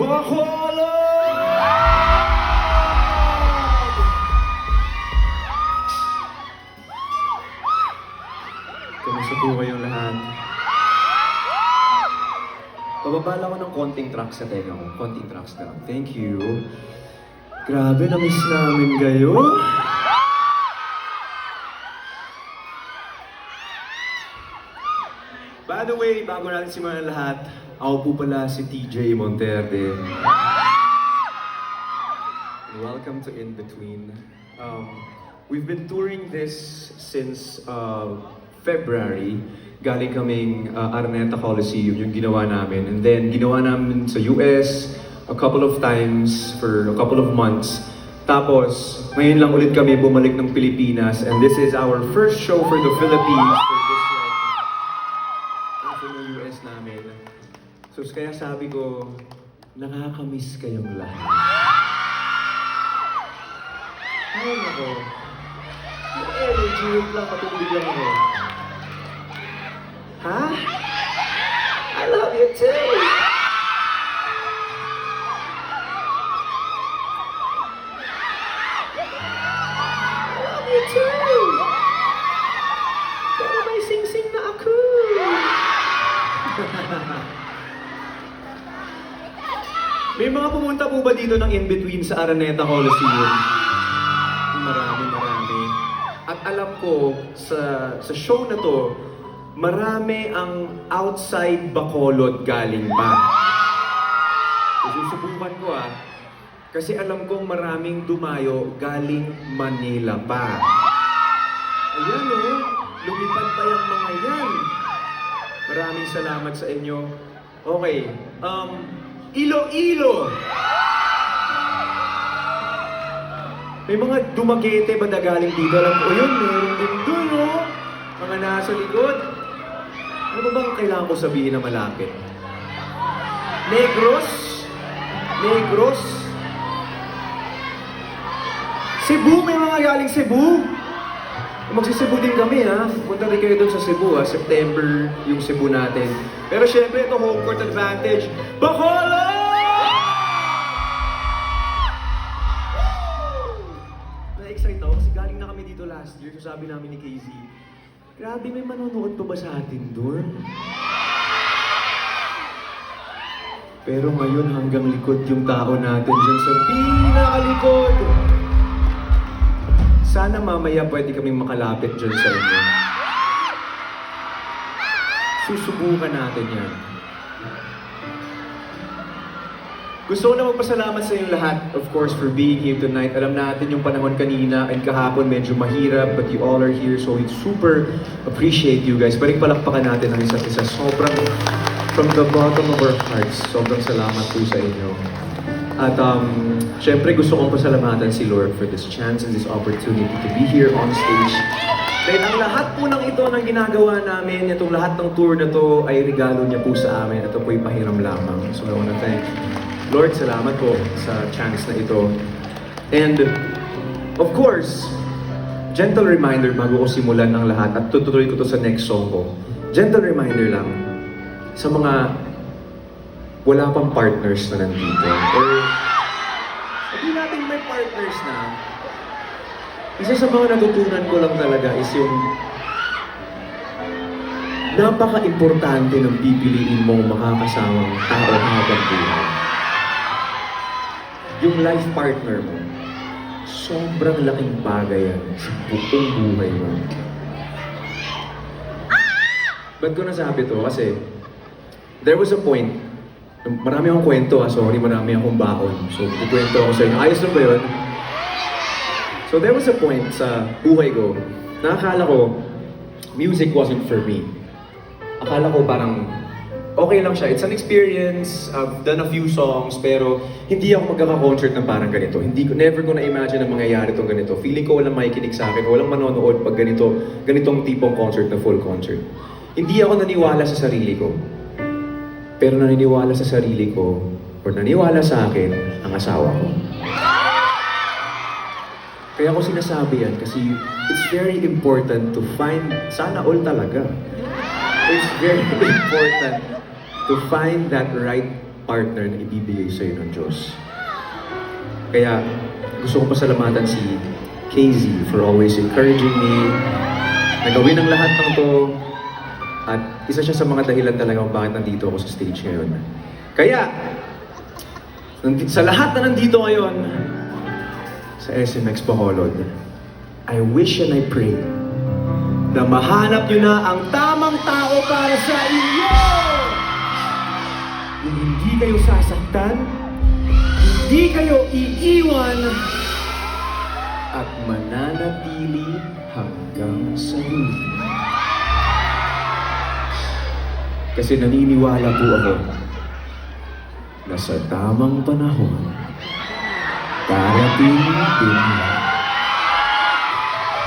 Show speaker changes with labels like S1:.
S1: Kamusta po kayong lahat? Pababala ko ng konting tracks sa tenga ko. Konting tracks na lang. Thank you. Grabe, na-miss namin kayo. By the way, bago natin simulan lahat, ako po pala si TJ Monterde. Welcome to In Between. We've been touring this since February. Galing kaming Araneta Coliseum, yung ginawa namin. And then, ginawa namin sa US a couple of times for a couple of months. Tapos, ngayon lang ulit kami bumalik ng Pilipinas. And this is our first show for the Philippines for this after the US namin. So, kaya sabi ko, nakakamiss kayong lahat. Ay, nako. Yung energy, yung lang, matubig lang ako. Huh? I love you too! I love you too! Pero may sing-sing na ako! May mga pumunta po ba dito ng in-between sa Araneta Coliseum? Marami. At alam ko, sa show na to, marami ang outside Bacolod galing pa. Susubukan ko kasi alam kong maraming dumayo galing Manila pa. Ayan lumipad pa yung mga yan. Maraming salamat sa inyo. Okay, Iloilo! May mga Dumaguete ba na galing dito? Alam ko yun, meron din dun mga nasa likod. Ano ba bang kailangan ko sabihin na malapit? Negros? Cebu? May mga galing Cebu? Magsi-Cebu din kami Punta rin kayo dun sa Cebu September yung Cebu natin. Pero syempre ito home court advantage. Bacolod! Na-excite ako kasi galing na kami dito last year. So sabi namin ni KZ, grabe, may manonood pa ba sa atin doon? Pero ngayon hanggang likod yung tao natin dyan sa pinakalikod. Sana mamaya pwede kaming makalapit dyan sa inyo. Susubukan natin yan. Gusto ko na magpasalamat sa inyong lahat, of course, for being here tonight. Alam natin yung panahon kanina and kahapon medyo mahirap, but you all are here, so we super appreciate you guys. Balik palakpakan natin ang isa't isa. Sobrang, from the bottom of our hearts, sobrang salamat po sa inyo. At syempre gusto kong pasalamatan si Lord for this chance and this opportunity to be here on stage. Dahil ang lahat po ng ito ng ginagawa namin, itong lahat ng tour na to ay regalo niya po sa amin. Ito po'y pahiram lamang. So I wanna thank Lord, salamat po sa chance na ito. And, of course, gentle reminder bago ko simulan ang lahat at tutuloy ko to sa next song ko. Gentle reminder lang sa mga wala pang partners na nandito. Or, sabihin natin may partners na. Isa sa mga natutunan ko lang talaga is yung napaka-importante ng pipiliin mong makakasamang tao habang buhay. Yung life partner mo, sobrang laking bagay yan sa buong buhay mo. Ba't ko nasabi to? Kasi, there was a point, marami akong kwento marami akong baon. So, kukwento ako sa inyo. Ayos lang ba yun? So, there was a point sa buhay ko, na akala ko, music wasn't for me. Akala ko parang, okay lang siya. It's an experience. I've done a few songs, pero hindi ako magkaka-concert ng parang ganito. Never ko na-imagine na mangyayari itong ganito. Feeling ko walang makikinig sa akin, walang manonood pag ganitong tipong concert na full concert. Hindi ako naniwala sa sarili ko. Pero naniniwala sa sarili ko, or naniwala sa akin, ang asawa ko. Kaya ko sinasabi yan kasi it's very important to find, sana all talaga. It's very important to find that right partner na ibibigay sa'yo ng Diyos. Kaya gusto kong pasalamatan si KZ for always encouraging me na gawin ang lahat ng to. At isa siya sa mga dahilan talaga kung bakit nandito ako sa stage ngayon. Kaya, sa lahat na nandito ngayon, sa SMX Bacolod, I wish and I pray na mahanap nyo na ang tamang tao para sa inyo! Yung hindi kayo sasaktan, hindi kayo iiwan, at mananatili hanggang sa huli. Kasi naniniwala po ako na sa tamang panahon, darating din